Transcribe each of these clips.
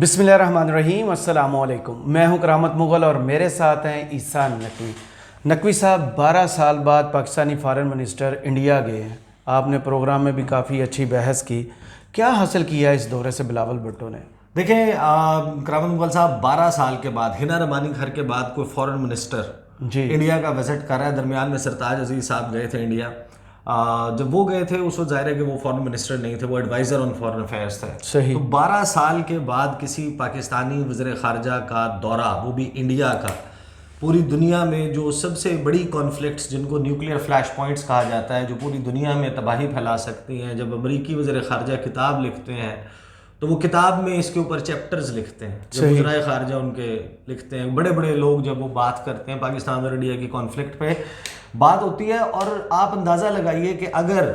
بسم اللہ الرحمن الرحیم، السلام علیکم۔ میں ہوں کرامت مغل اور میرے ساتھ ہیں عیسیٰ نقوی۔ نقوی صاحب 12 سال بعد پاکستانی فارن منسٹر انڈیا گئے ہیں۔ آپ نے پروگرام میں بھی کافی اچھی بحث کی، کیا حاصل کیا اس دورے سے بلاول بھٹو نے؟ دیکھیں کرامت مغل صاحب 12 سال کے بعد ہنا رحمانی گھر کے بعد کوئی فارن منسٹر انڈیا کا وزٹ کر رہا ہے۔ درمیان میں سرتاج عزیز صاحب گئے تھے انڈیا، جب وہ گئے تھے اس وقت ظاہر ہے کہ وہ فارن منسٹر نہیں تھے، وہ ایڈوائزر آن فارن افیئرس تھے۔ صحیح۔ تو 12 سال کے بعد کسی پاکستانی وزیر خارجہ کا دورہ، وہ بھی انڈیا کا، پوری دنیا میں جو سب سے بڑی کانفلکٹس جن کو نیوکلیئر فلیش پوائنٹس کہا جاتا ہے، جو پوری دنیا میں تباہی پھیلا سکتی ہیں، جب امریکی وزیر خارجہ کتاب لکھتے ہیں تو وہ کتاب میں اس کے اوپر چیپٹرز لکھتے ہیں، جب وزرائے خارجہ ان کے لکھتے ہیں، بڑے بڑے لوگ جب وہ بات کرتے ہیں پاکستان اور انڈیا کی کانفلکٹ پہ بات ہوتی ہے۔ اور آپ اندازہ لگائیے کہ اگر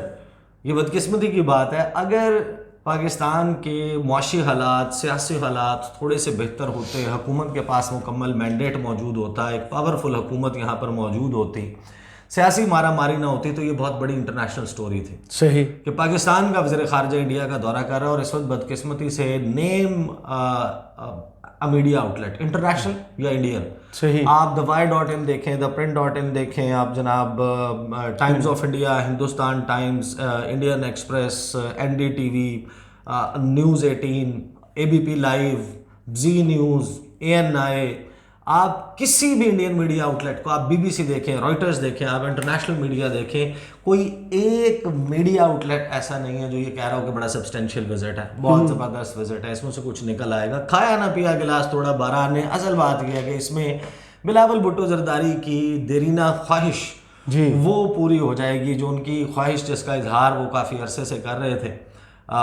یہ بدقسمتی کی بات ہے، اگر پاکستان کے معاشی حالات، سیاسی حالات تھوڑے سے بہتر ہوتے، حکومت کے پاس مکمل مینڈیٹ موجود ہوتا، ایک پاورفل حکومت یہاں پر موجود ہوتی، سیاسی مارا ماری نہ ہوتی، تو یہ بہت بڑی انٹرنیشنل سٹوری تھی۔ صحیح کہ پاکستان کا وزیر خارجہ انڈیا کا دورہ کر رہا ہے اور اس وقت بدقسمتی سے نیم میڈیا آؤٹلیٹ انٹرنیشنل یا انڈین، صحیح، آپ دا وائی.in دیکھیں، دا print.in دیکھیں، آپ جناب Times of India, Hindustan Times, Indian express, NDTV، news 18، ABP live, Zee news, ANI، آپ کسی بھی انڈین میڈیا آؤٹلیٹ کو، آپ BBC دیکھیں، رائٹرز دیکھیں، آپ انٹرنیشنل میڈیا دیکھیں، کوئی ایک میڈیا آؤٹلیٹ ایسا نہیں ہے جو یہ کہہ رہا ہو کہ بڑا سبسٹینشیل وزٹ ہے، بہت زبردست وزٹ ہے، اس میں سے کچھ نکل آئے گا، کھایا نہ پیا گلاس توڑا بارہ نے۔ اصل بات یہ ہے کہ اس میں بلاول بھٹو زرداری کی دیرینہ خواہش وہ پوری ہو جائے گی، جو ان کی خواہش جس کا اظہار وہ کافی عرصے سے کر رہے تھے،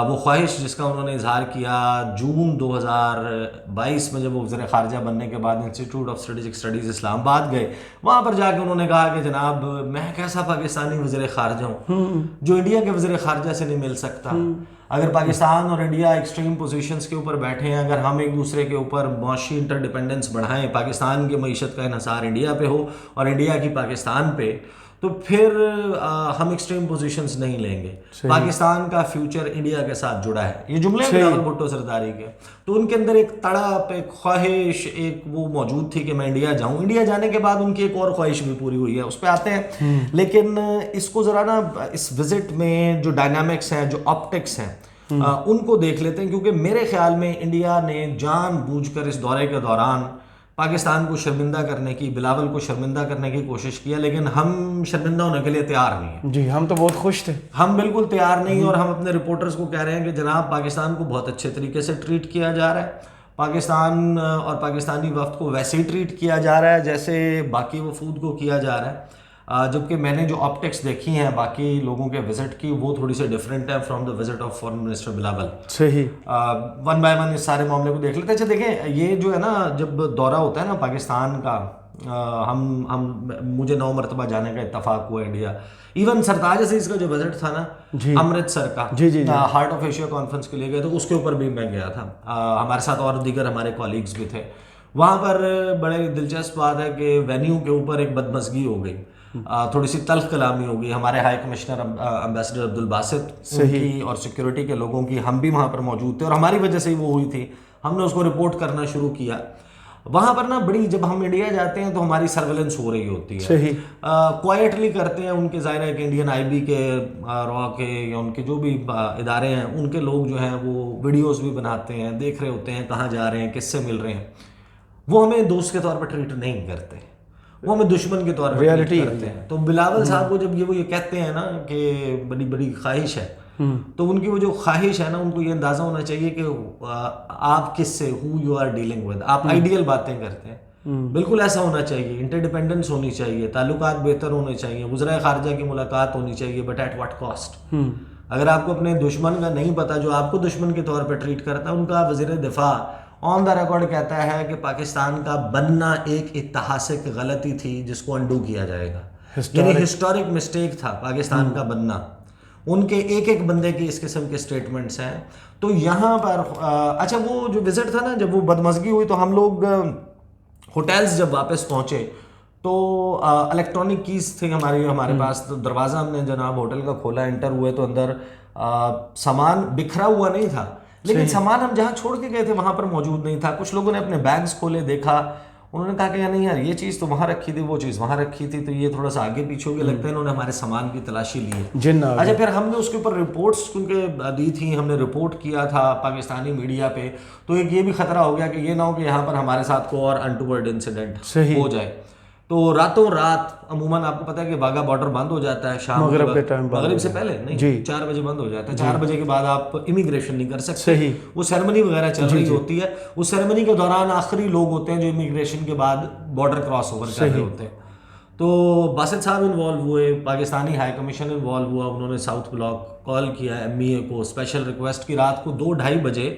وہ خواہش جس کا انہوں نے اظہار کیا جون 2022 میں، جب وہ وزیر خارجہ بننے کے بعد انسٹیٹیوٹ آف اسٹریٹجک اسٹڈیز اسلام آباد گئے، وہاں پر جا کے انہوں نے کہا کہ جناب میں کیسا پاکستانی وزیر خارجہ ہوں جو انڈیا کے وزیر خارجہ سے نہیں مل سکتا۔ اگر پاکستان اور انڈیا ایکسٹریم پوزیشنز کے اوپر بیٹھے ہیں، اگر ہم ایک دوسرے کے اوپر معاشی انٹر ڈیپینڈنس بڑھائیں، پاکستان کی معیشت کا انحصار انڈیا پہ ہو اور انڈیا کی پاکستان پہ، تو پھر ہم ایکسٹریم پوزیشنز نہیں لیں گے۔ پاکستان کا فیوچر انڈیا کے ساتھ جڑا ہے، یہ جملے ہیں بلاول بھٹو زرداری کے۔ تو ان کے اندر ایک تڑپ، ایک خواہش، ایک وہ موجود تھی کہ میں انڈیا جاؤں۔ انڈیا جانے کے بعد ان کی ایک اور خواہش بھی پوری ہوئی ہے، اس پہ آتے ہیں، لیکن اس کو ذرا نا اس وزٹ میں جو ڈائنامکس ہیں، جو آپٹکس ہیں، ان کو دیکھ لیتے ہیں، کیونکہ میرے خیال میں انڈیا نے جان بوجھ کر اس دورے کے دوران پاکستان کو شرمندہ کرنے کی، بلاول کو شرمندہ کرنے کی کوشش کیا، لیکن ہم شرمندہ ہونے کے لیے تیار نہیں ہیں۔ جی، ہم تو بہت خوش تھے، ہم بالکل تیار نہیں، اور ہم اپنے رپورٹرز کو کہہ رہے ہیں کہ جناب پاکستان کو بہت اچھے طریقے سے ٹریٹ کیا جا رہا ہے، پاکستان اور پاکستانی وفد کو ویسے ہی ٹریٹ کیا جا رہا ہے جیسے باقی وفود کو کیا جا رہا ہے، جبکہ میں نے جو آپٹکس دیکھی ہیں باقی لوگوں کے وزٹ کی، وہ تھوڑی سی ڈفرینٹ ہے from the visit of foreign minister Bilawal. صحیح، ون بائی ون اس سارے معاملے کو دیکھ لیتے ہیں۔ اچھا دیکھیں، یہ جو ہے نا، جب دورہ ہوتا ہے نا پاکستان کا، مجھے 9 مرتبہ جانے کا اتفاق ہوا انڈیا، ایون سرتاج عزیز کا جو وزٹ تھا نا امرتسر کا، ہارٹ آف ایشیا کانفرنس کے لیے گئے، تو اس کے اوپر بھی میں گیا تھا، ہمارے ساتھ اور دیگر ہمارے کولیگز بھی تھے وہاں پر۔ بڑے دلچسپ بات ہے کہ وینیو کے اوپر ایک بدمزگی ہو گئی، تھوڑی سی تلخ کلامی ہو گئی ہمارے ہائی کمشنر امبیسڈر عبدالباسط کی اور سیکیورٹی کے لوگوں کی، ہم بھی وہاں پر موجود تھے اور ہماری وجہ سے ہی وہ ہوئی تھی، ہم نے اس کو رپورٹ کرنا شروع کیا۔ وہاں پر نا بڑی، جب ہم انڈیا جاتے ہیں تو ہماری سرویلنس ہو رہی ہوتی ہے، کوائٹلی کرتے ہیں، ان کے ظاہر ہے کہ انڈین IB کے، را کے، یا ان کے جو بھی ادارے ہیں، ان کے لوگ جو ہیں وہ ویڈیوز بھی بناتے ہیں، دیکھ رہے ہوتے ہیں کہاں جا رہے ہیں، کس سے مل رہے ہیں، وہ ہمیں دوست کے طور پر ٹریٹ نہیں کرتے، وہ ہمیں دشمن کے طور پر ٹریٹ کرتے ہیں۔ تو بلاول صاحب کو جب یہ کہتے ہیں نا کہ بڑی بڑی خواہش ہے، تو ان کی وہ جو خواہش ہے نا، ان کو یہ اندازہ ہونا چاہیے کہ آپ کس سے، ہو یو آر ڈیلنگ ود، آپ آئیڈیل باتیں کرتے ہیں، بالکل ایسا ہونا چاہیے، انٹر ڈیپینڈنس ہونی چاہیے، تعلقات بہتر ہونے چاہیے، وزرائے خارجہ کی ملاقات ہونی چاہیے، بٹ ایٹ واٹ کاسٹ؟ اگر آپ کو اپنے دشمن کا نہیں پتا، جو آپ کو دشمن کے طور پہ ٹریٹ کرتا ہے، ان کا وزیر دفاع آن دا ریکارڈ کہتا ہے کہ پاکستان کا بننا ایک اتہاسک غلطی تھی جس کو انڈو کیا جائے گا، یعنی ہسٹورک مسٹیک تھا پاکستان کا بننا۔ ان کے ایک ایک بندے کی اس قسم کے سٹیٹمنٹس ہیں۔ تو یہاں پر اچھا وہ جو وزٹ تھا نا، جب وہ بدمزگی ہوئی تو ہم لوگ ہوٹلز جب واپس پہنچے تو الیکٹرانک کیز تھے ہمارے پاس، تو دروازہ ہم نے جناب ہوٹل کا کھولا، انٹر ہوئے تو اندر سامان بکھرا ہوا نہیں تھا، لیکن سامان ہم جہاں چھوڑ کے گئے تھے وہاں پر موجود نہیں تھا. کچھ لوگوں نے اپنے بیگز کھولے, دیکھا, انہوں نے کہا کہ نہیں یار یہ چیز تو وہاں رکھی تھی, وہ چیز وہاں رکھی تھی, تو یہ تھوڑا سا آگے پیچھے ہو گیا, لگتا ہے انہوں نے ہمارے سامان کی تلاشی لی ہے. اچھا پھر ہم نے اس کے اوپر رپورٹس کیونکہ دی تھی, ہم نے رپورٹ کیا تھا پاکستانی میڈیا پہ, تو ایک یہ بھی خطرہ ہو گیا کہ یہ نہ ہو کہ یہاں پر ہمارے ساتھ کوئی اور انٹورڈ انسیڈنٹ ہو جائے. تو راتوں رات عموماً آپ کو پتا ہے کہ واگا بارڈر بند ہو جاتا ہے شام مغرب کے ٹائم, مغرب سے پہلے نہیں 4 بجے بند ہو جاتا ہے. 4 بجے کے بعد آپ امیگریشن نہیں کر سکتے. وہ سیرمنی وغیرہ چل رہی ہوتی ہے, اس سیرمنی کے دوران آخری لوگ ہوتے ہیں جو امیگریشن کے بعد بارڈر کراس اوور کر رہے ہوتے ہیں. تو باسط صاحب انوالو ہوئے, پاکستانی ہائی کمیشن انوالو ہوا, انہوں نے ساؤتھ بلاک کال کیا ایم ای اے کو, اسپیشل ریکویسٹ کی. رات کو 2-2:30 بجے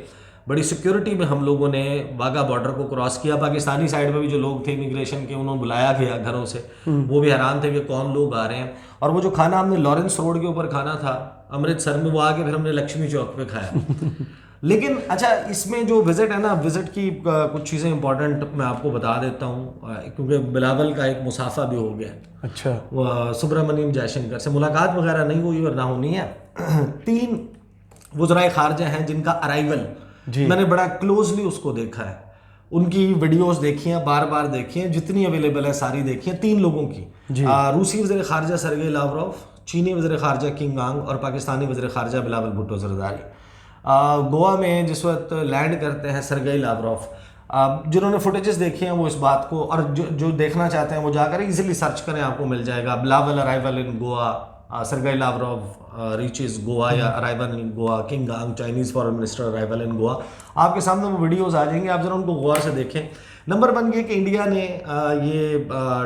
بڑی سیکیورٹی میں ہم لوگوں نے واگا بارڈر کو کراس کیا. پاکستانی سائڈ میں بھی جو لوگ تھے امیگریشن کے, انہوں نے بلایا گیا گھروں سے, وہ بھی حیران تھے کہ کون لوگ آ رہے ہیں. اور وہ جو کھانا ہم نے لارنس روڈ کے اوپر کھانا تھا امرتسر میں, وہ آ کے پھر ہم نے لکشمی چوک پہ کھایا. لیکن اچھا اس میں جو وزٹ ہے نا, وزٹ کی کچھ چیزیں امپورٹنٹ میں آپ کو بتا دیتا ہوں, کیونکہ بلاول کا ایک مسافہ بھی ہو گیا. اچھا, وہ سبرامنیم جے شنکر سے ملاقات وغیرہ نہیں ہوئی اور نہ ہونی ہے. 3 وزرائے خارجہ ہیں جن کا ارائیول میں نے بڑا کلوزلی اس کو دیکھا ہے, ان کی ویڈیوز دیکھی ہیں, بار بار دیکھی ہیں, جتنی اویلیبل ہے ساری دیکھی ہیں. 3 لوگوں کی, روسی وزیر خارجہ سرگئی لاوروف, چینی وزیر خارجہ کنگ آنگ, اور پاکستانی وزیر خارجہ بلاول بھٹو زرداری. گوا میں جس وقت لینڈ کرتے ہیں سرگئی لاوروف, جنہوں نے فوٹیجز دیکھے ہیں وہ اس بات کو, اور جو دیکھنا چاہتے ہیں وہ جا کر ایزیلی سرچ کریں, آپ کو مل جائے گا. Bilawal arrival in Goa, Sergei Lavrov reaches Goa یا arrival in Goa, Qin Gang Chinese foreign minister arrival in Goa. آپ کے سامنے وہ ویڈیوز آ جائیں گے, آپ ذرا ان کو غور سے دیکھیں. نمبر 1 یہ کہ انڈیا نے یہ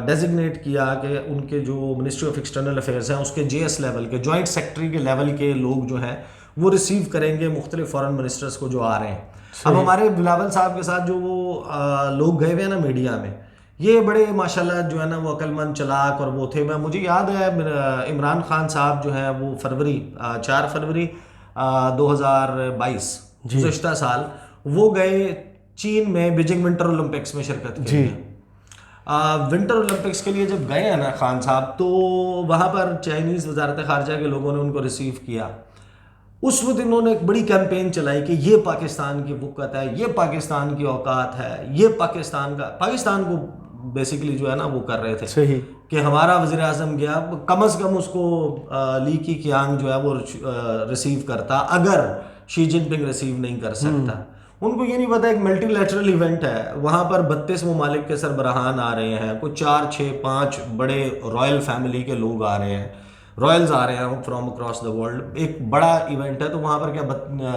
ڈیزگنیٹ کیا کہ ان کے جو منسٹری آف ایکسٹرنل افیئرس ہیں اس کے جے ایس لیول کے, جوائنٹ سیکٹری کے لیول کے لوگ جو ہیں وہ ریسیو کریں گے مختلف فارن منسٹرز کو جو آ رہے ہیں. اب ہمارے بلاول صاحب کے ساتھ جو وہ لوگ گئے ہوئے ہیں نا میڈیا میں, یہ بڑے ماشاءاللہ جو ہے نا وہ عقل مند چلاک اور وہ تھے. مجھے یاد ہے عمران خان صاحب جو ہیں وہ 4 فروری 2022 گزشتہ سال وہ گئے چین میں بیجنگ ونٹر اولمپکس میں شرکت کے لیے. ونٹر اولمپکس کے لیے جب گئے ہیں نا خان صاحب, تو وہاں پر چائنیز وزارت خارجہ کے لوگوں نے ان کو ریسیو کیا. اس وقت انہوں نے ایک بڑی کیمپین چلائی کہ یہ پاکستان کی وقت ہے, یہ پاکستان کی اوقات ہے, یہ پاکستان کو بیسیکلی جو ہے نا وہ کر رہے تھے. صحیح, کہ ہمارا وزیر اعظم گیا, کم از کم اس کو لی کی کیانگ جو ہے وہ ریسیو کرتا, اگر شی جن پنگ ریسیو نہیں کر سکتا. ان کو یہ نہیں پتا ایک ملٹی لیٹرل ایونٹ ہے, وہاں پر 32 ممالک کے سربراہان آ رہے ہیں, کوئی 4-6-5 بڑے رائل فیملی کے لوگ آ رہے ہیں, رائلز آ رہے ہیں فرام اکراس دا ورلڈ. ایک بڑا ایونٹ ہے, تو وہاں پر کیا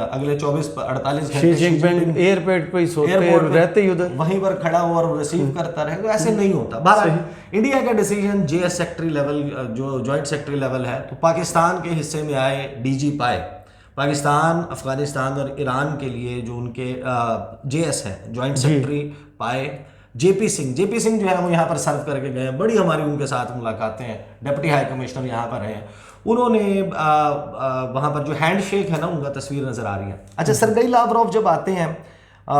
اگلے 24-48 شی جن پنگ ایئرپورٹ پہ ہی سوتے ہیں, رہتے ہی ادھر, وہیں پر کھڑا ہوا اور ریسیو کرتا رہے گا. ایسے نہیں ہوتا. بہرحال انڈیا کا decision J S secretary level, جو جوائنٹ سیکٹری لیول ہے, تو پاکستان کے حصے میں آئے ڈی جی پائے. پاکستان, افغانستان اور ایران کے لیے جو ان کے جے ایس ہے, جوائنٹ سیکٹری پائے جے پی سنگھ جو ہے وہ یہاں پر سرو کر کے گئے ہیں. بڑی ہماری ان کے ساتھ ملاقاتیں ہیں, ڈپٹی ہائی کمشنر یہاں پر ہیں, انہوں نے وہاں پر جو ہینڈ شیک ہے نا ان کا تصویر نظر آ رہی ہے. اچھا سرگئی لاوروف جب آتے ہیں,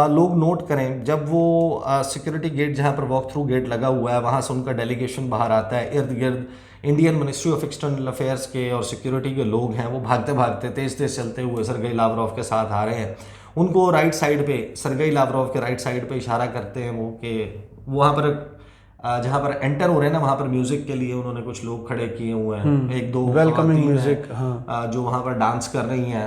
لوگ نوٹ کریں, جب وہ سیکورٹی گیٹ جہاں پر واک تھرو گیٹ لگا ہوا ہے وہاں سے ان کا ڈیلیگیشن باہر آتا ہے, ارد گرد Indian ministry of external affairs کے اور سیکورٹی کے لوگ ہیں, وہ بھاگتے بھاگتے تیز چلتے ہوئے سرگئی لاوروف کے ساتھ آ رہے ہیں. ان کو رائٹ سائڈ پہ, سرگئی لاوروف کے رائٹ سائڈ پہ اشارہ کرتے ہیں وہ کہ وہاں پر جہاں پر انٹر ہو رہے ہیں نا, وہاں پر میوزک کے لیے انہوں نے کچھ لوگ کھڑے کیے ہوئے ہیں, 1-2 ویلکمنگ میوزک جو وہاں پر ڈانس کر رہی ہیں,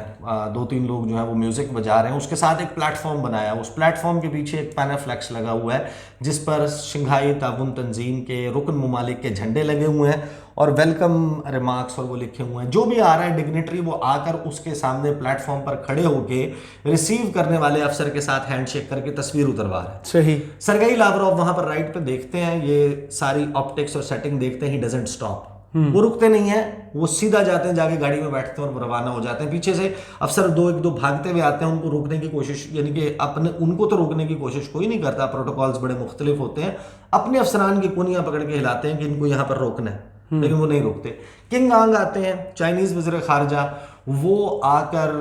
2-3 لوگ جو ہیں وہ میوزک بجا رہے ہیں. اس کے ساتھ ایک پلیٹ فارم بنایا, اس پلیٹ فارم کے پیچھے ایک پینر فلیکس لگا ہوا ہے جس پر شنگھائی تعاون تنظیم کے رکن ممالک کے جھنڈے لگے ہوئے ہیں اور ویلکم ریمارکس اور وہ لکھے ہوئے ہیں. جو بھی آ رہا ہے ڈگنیٹری, وہ آ کر اس کے سامنے پلیٹ فارم پر کھڑے ہو کے ریسیو کرنے والے افسر کے ساتھ ہینڈ شیک کر کے تصویر اتروا رہے ہیں. صحیح. سرگئی لاوروف وہاں پر رائٹ پہ دیکھتے ہیں, یہ ساری آپٹکس اور سیٹنگ دیکھتے ہیں, ہی ڈزنٹ اسٹاپ, وہ رکتے نہیں ہیں, وہ سیدھا جاتے ہیں, جا کے گاڑی میں بیٹھتے ہیں اور روانہ ہو جاتے ہیں. پیچھے سے افسر 2 بھاگتے ہوئے آتے ہیں, ان کو روکنے کی کوشش, یعنی کہ ان کو تو روکنے کی کوشش کوئی نہیں کرتا, پروٹوکالز بڑے مختلف ہوتے ہیں, اپنے افسران کی کونیاں پکڑ کے ہلاتے ہیں کہ ان کو یہاں پر روکنا ہے, لیکن وہ نہیں روکتے. کنگ آنگ آتے ہیں, چائنیز وزیر خارجہ, وہ آ کر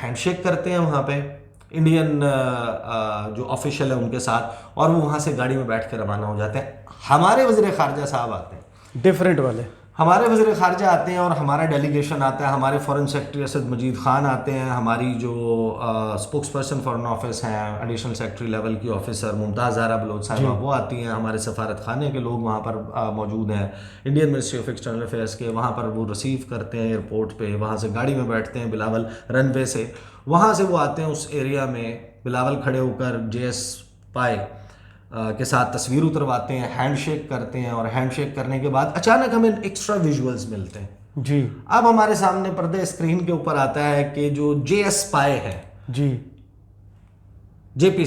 ہینڈ شیک کرتے ہیں وہاں پہ انڈین جو آفیشل ہے ان کے ساتھ, اور وہ وہاں سے گاڑی میں بیٹھ کے روانہ ہو جاتے ہیں. ہمارے وزیر خارجہ صاحب آتے ہیں, ڈفرینٹ والے, ہمارے وزیر خارجہ آتے ہیں اور ہمارا ڈیلیگیشن آتا ہے, ہمارے فارن سیکرٹری اسد مجید خان آتے ہیں, ہماری جو اسپوکس پرسن فارن آفس ہیں, ایڈیشنل سیکرٹری لیول کی آفیسر ممتاز زہرا بلوچ صاحبہ وہ آتی ہیں, ہمارے سفارت خانے کے لوگ وہاں پر موجود ہیں, Indian ministry of external affairs کے, وہاں پر وہ ریسیو کرتے ہیں ایئرپورٹ پہ, وہاں سے گاڑی میں بیٹھتے ہیں بلاول رن وے سے, وہاں سے وہ آتے ہیں اس ایریا میں, بلاول کھڑے ہو کر جے ایس پائے کے ساتھ تصویر اترواتے ہیں, ہینڈ شیک کرتے ہیں, اور ہینڈ شیک کرنے کے بعد اچانک ہمیں ایکسٹرا ویژولز ملتے ہیں. جی اب ہمارے سامنے پردے اسکرین کے اوپر آتا ہے کہ جو جے ایس پائے ہے, جی جے پی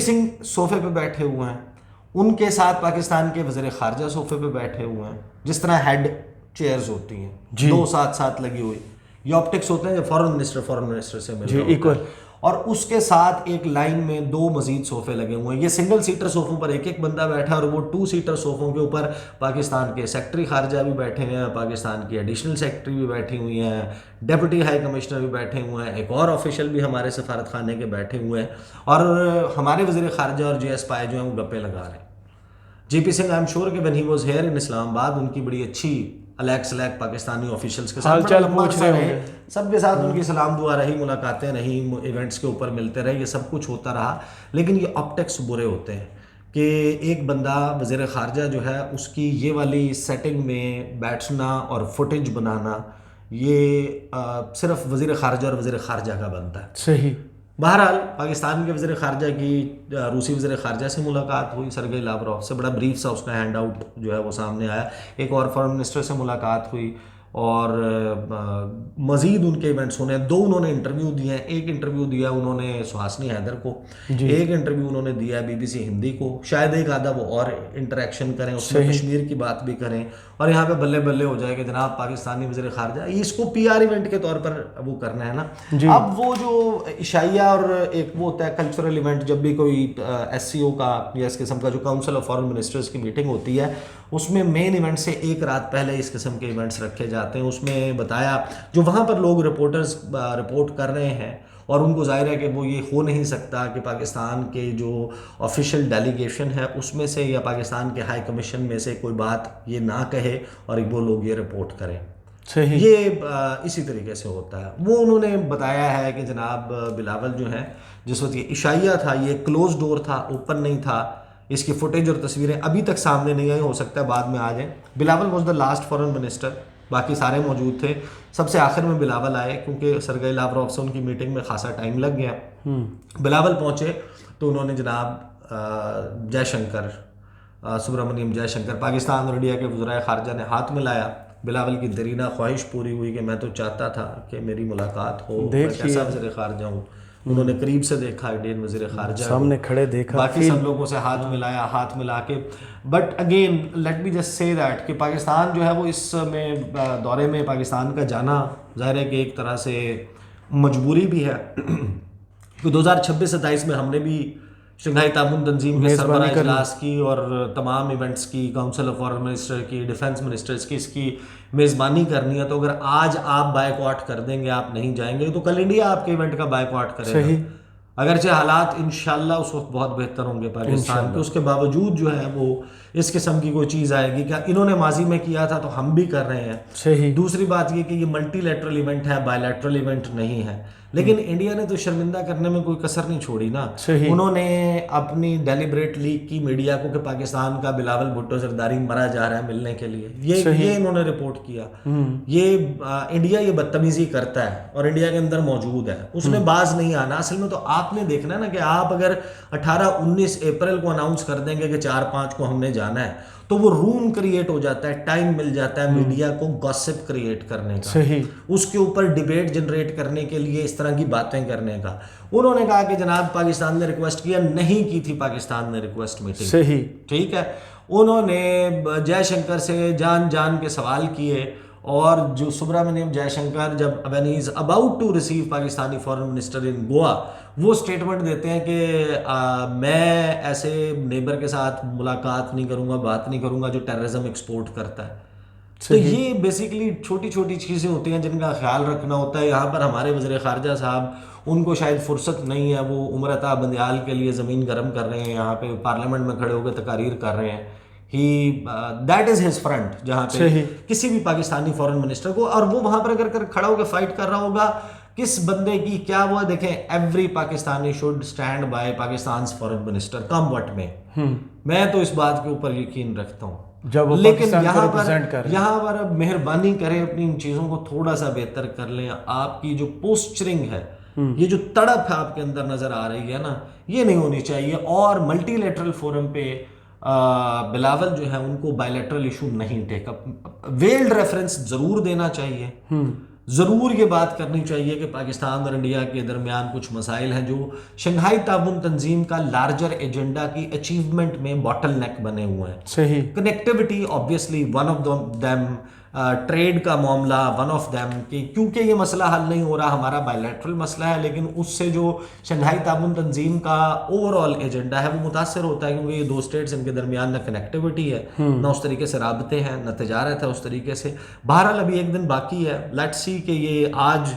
سنگھ صوفے پہ بیٹھے ہوئے ہیں, ان کے ساتھ پاکستان کے وزیر خارجہ صوفے پہ بیٹھے ہوئے ہیں, جس طرح ہیڈ چیئرز ہوتی ہیں, دو ساتھ ساتھ لگی ہوئی, یہ آپٹکس ہوتے ہیں جو فارن منسٹر سے مل رہے ہیں, اور اس کے ساتھ ایک لائن میں 2 مزید صوفے لگے ہوئے ہیں. یہ سنگل سیٹر صوفوں پر ایک بندہ بیٹھا ہے, اور وہ 2 سیٹر صوفوں کے اوپر پاکستان کے سیکرٹری خارجہ بھی بیٹھے ہیں, پاکستان کی ایڈیشنل سیکرٹری بھی بیٹھی ہوئی ہیں, ڈپٹی ہائی کمشنر بھی بیٹھے ہوئے ہیں, ایک اور آفیشل بھی ہمارے سفارت خانے کے بیٹھے ہوئے ہیں, اور ہمارے وزیر خارجہ اور جے ایس پائے جو ہیں وہ گپے لگا رہے ہیں. جے پی سنگھ آئی ایم شیور کہ when he was here in اسلام آباد ان کی بڑی اچھی الیک پاکستانی آفیشلز کے ساتھ سب کے ساتھ ان کی سلام دعا رہی, ملاقاتیں رہی, ایونٹس کے اوپر ملتے رہے, یہ سب کچھ ہوتا رہا. لیکن یہ آپٹکس برے ہوتے ہیں کہ ایک بندہ وزیر خارجہ جو ہے اس کی یہ والی سیٹنگ میں بیٹھنا اور فوٹیج بنانا, یہ صرف وزیر خارجہ اور وزیر خارجہ کا بنتا ہے. صحیح. بہرحال پاکستان کے وزیر خارجہ کی روسی وزیر خارجہ سے ملاقات ہوئی, سرگئی لاوروف سے, بڑا بریف سا اس کا ہینڈ آؤٹ جو ہے وہ سامنے آیا. ایک اور فارن منسٹر سے ملاقات ہوئی, اور مزید ان کے ایونٹس ہونے ہیں. 2 انہوں نے انٹرویو دیے ہیں. ایک انٹرویو دیا انہوں نے سہاسنی حیدر کو, ایک انٹرویو انہوں نے دیا بی بی سی ہندی کو. شاید ایک آدھا وہ اور انٹریکشن کریں, اس میں کشمیر کی بات بھی کریں, اور یہاں پہ بلے بلے ہو جائے کہ جناب پاکستانی وزیر خارجہ, اس کو پی آر ایونٹ کے طور پر وہ کرنا ہے نا. اب وہ جو عشائیہ اور ایک وہ ہوتا ہے کلچرل ایونٹ, جب بھی کوئی ایس سی او کا یا اس قسم کا جو کاؤنسل آف فارن منسٹرز کی میٹنگ ہوتی ہے, اس میں مین ایونٹ سے ایک رات پہلے اس قسم کے ایونٹس رکھے جاتے ہیں. اس میں بتایا جو وہاں پر لوگ رپورٹرز رپورٹ کر رہے ہیں, اور ان کو ظاہر ہے کہ وہ یہ ہو نہیں سکتا کہ پاکستان کے جو آفیشیل ڈیلیگیشن ہے اس میں سے یا پاکستان کے ہائی کمیشن میں سے کوئی بات یہ نہ کہے اور وہ لوگ یہ رپورٹ کریں. یہ اسی طریقے سے ہوتا ہے. وہ انہوں نے بتایا ہے کہ جناب بلاول جو ہے, جس وقت یہ عشائیہ تھا, یہ کلوز ڈور تھا, اوپن نہیں تھا, اس کی فوٹیج اور تصویریں ابھی تک سامنے نہیں آئی, ہو سکتا ہے بعد میں آ جائیں. Bilawal was the last foreign minister, باقی سارے موجود تھے. سب سے آخر میں بلاول آئے کیونکہ سرگئی لاوروف سے ان کی میٹنگ میں خاصا ٹائم لگ گیا. بلاول پہنچے تو انہوں نے جناب جے شنکر سبرامنیم جے شنکر, پاکستان اور انڈیا کے وزرائے خارجہ نے ہاتھ ملایا. بلاول کی دیرینہ خواہش پوری ہوئی کہ میں تو چاہتا تھا کہ میری ملاقات ہو, میں کیسا وزیر خارجہ ہوں. انہوں نے قریب سے دیکھا انڈین وزیر خارجہ, سامنے کھڑے دیکھا, باقی سب لوگوں سے ہاتھ ملایا, ہاتھ ملا کے. But again let me just say that کہ پاکستان جو ہے وہ اس میں دورے میں پاکستان کا جانا ظاہر ہے کہ ایک طرح سے مجبوری بھی ہے, کہ 2026-27 میں ہم نے بھی شنگھائی تعاون تنظیم کے سربراہ اجلاس کی اور تمام ایونٹس کی, کاؤنسل آف فارن منسٹر کی, ڈیفنس منسٹرز کی, اس کی میزبانی کرنی ہے. تو اگر آج آپ بائیک آؤٹ کر دیں گے, آپ نہیں جائیں گے, تو کل انڈیا آپ کے ایونٹ کا بائیک آؤٹ کرے گا. اگرچہ حالات انشاءاللہ اس وقت بہت بہتر ہوں گے پاکستان کے, اس کے باوجود جو ہے وہ اس قسم کی کوئی چیز آئے گی. کیا انہوں نے ماضی میں کیا تھا تو ہم بھی کر رہے ہیں. صحیح. دوسری بات یہ کہ یہ ملٹی لیٹرل ایونٹ ہے, بائی لیٹرل ایونٹ نہیں ہے. لیکن انڈیا نے تو شرمندہ کرنے میں کوئی کسر نہیں چھوڑی نا. انہوں نے اپنی ڈیلیبریٹ لیک کی میڈیا کو کہ پاکستان کا بلاول بھٹو زرداری مرا جا رہا ہے ملنے کے لیے, یہ انہوں نے رپورٹ کیا. یہ انڈیا یہ بدتمیزی کرتا ہے اور انڈیا کے اندر موجود ہے, اس نے باز نہیں آنا. اصل میں تو آپ نے دیکھنا ہے نا کہ آپ اگر 18-19 اپریل کو اناؤنس کر دیں گے کہ 4-5 کو ہم نے جانا ہے, تو وہ روم کریٹ ہو جاتا ہے, ٹائم مل جاتا ہے میڈیا کو گاسپ کریٹ کرنے کا, اس کے اوپر ڈیبیٹ جنریٹ کرنے کے لیے, اس طرح کی باتیں کرنے کا. انہوں نے کہا کہ جناب پاکستان نے ریکویسٹ کیا, نہیں کی تھی پاکستان نے ریکویسٹ میٹنگ. صحیح, ٹھیک ہے. انہوں نے جے شنکر سے جان کے سوال کیے, اور جو سبرامنیم جے شنکر جب when he is about to receive Pakistani foreign minister ان گوا, وہ اسٹیٹمنٹ دیتے ہیں کہ میں ایسے نیبر کے ساتھ ملاقات نہیں کروں گا, بات نہیں کروں گا جو ٹیررزم ایکسپورٹ کرتا ہے. تو یہ بیسیکلی چھوٹی چھوٹی چیزیں ہوتی ہیں جن کا خیال رکھنا ہوتا ہے. یہاں پر ہمارے وزیر خارجہ صاحب, ان کو شاید فرصت نہیں ہے, وہ عمر عطا بندیال کے لیے زمین گرم کر رہے ہیں, یہاں پہ پارلیمنٹ میں کھڑے ہو کے تقاریر کر رہے ہیں. دیٹ از ہز فرنٹ جہاں پہ کسی بھی پاکستانی فورن منسٹر کو، اور وہ وہاں پر اگر کھڑا ہو کے فائٹ کر رہا ہوگا کس بندے کی کیا وہ دیکھیں، every Pakistani should stand by Pakistan's foreign minister come what میں تو اس بات کے اوپر یقین رکھتا ہوں. لیکن یہاں پر اب مہربانی کریں اپنی ان چیزوں کو تھوڑا سا بہتر کر لیں. آپ کی جو پوسچرنگ ہے، یہ جو تڑپ ہے آپ کے اندر نظر آ رہی ہے نا، یہ نہیں ہونی چاہیے. اور ملٹی لیٹرل فورم پہ بلاول جو ہے ان کو بائی لیٹرل ایشو نہیں ٹیک اپ، ویلڈ ریفرنس ضرور دینا چاہیے. ضرور یہ بات کرنی چاہیے کہ پاکستان اور انڈیا کے درمیان کچھ مسائل ہیں جو شنگھائی تعاون تنظیم کا لارجر ایجنڈا کی اچیومنٹ میں باٹل نیک بنے ہوئے ہیں. صحیح. Connectivity obviously one of them, trade کا معاملہ ون آف دیم، کہ کیونکہ یہ مسئلہ حل نہیں ہو رہا، ہمارا بائی لیٹرل مسئلہ ہے، لیکن اس سے جو شنگھائی تعاون تنظیم کا اوور آل ایجنڈا ہے وہ متاثر ہوتا ہے، کیونکہ یہ دو اسٹیٹس ان کے درمیان نہ کنیکٹیوٹی ہے، نہ اس طریقے سے رابطے ہیں، نہ تجارت ہے اس طریقے سے. بہرحال ابھی ایک دن باقی ہے، لیٹس سی کہ یہ آج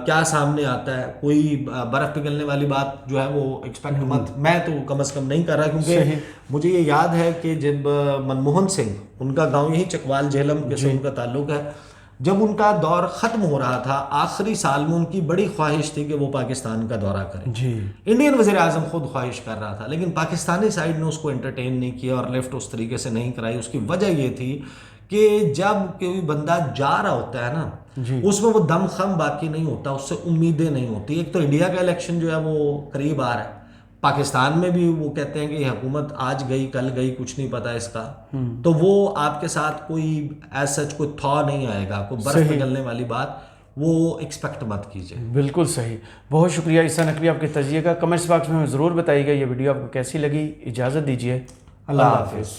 کیا سامنے آتا ہے. کوئی برف پگھلنے والی بات جو ہے وہ ایکسپیکٹ مت، میں تو کم از کم نہیں کر رہا، کیونکہ مجھے یہ یاد ہے کہ جب منموہن سنگھ، ان کا گاؤں یہی چکوال جہلم کے سے ان کا تعلق ہے، جب ان کا دور ختم ہو رہا تھا آخری سال میں ان کی بڑی خواہش تھی کہ وہ پاکستان کا دورہ کریں. انڈین وزیر اعظم خود خواہش کر رہا تھا، لیکن پاکستانی سائڈ نے اس کو انٹرٹین نہیں کیا اور لیفٹ اس طریقے سے نہیں کرائی. اس کی وجہ یہ تھی کہ جب کوئی بندہ جا رہا ہوتا ہے نا، اس میں وہ دم خم باقی نہیں ہوتا، اس سے امیدیں نہیں ہوتی. ایک تو انڈیا کا الیکشن جو ہے وہ قریب آ رہا ہے، پاکستان میں بھی وہ کہتے ہیں کہ یہ حکومت آج گئی کل گئی، کچھ نہیں پتا اس کا، تو وہ آپ کے ساتھ کوئی ایز سچ کوئی تھا نہیں آئے گا، کوئی برف پگھلنے والی بات وہ ایکسپیکٹ مت کیجیے. بالکل صحیح. بہت شکریہ عیسیٰ نقوی آپ کے تجزیے کا. کمنٹس باکس میں ہمیں ضرور بتائیے گا یہ ویڈیو آپ کو کیسی لگی. اجازت دیجیے. اللہ حافظ.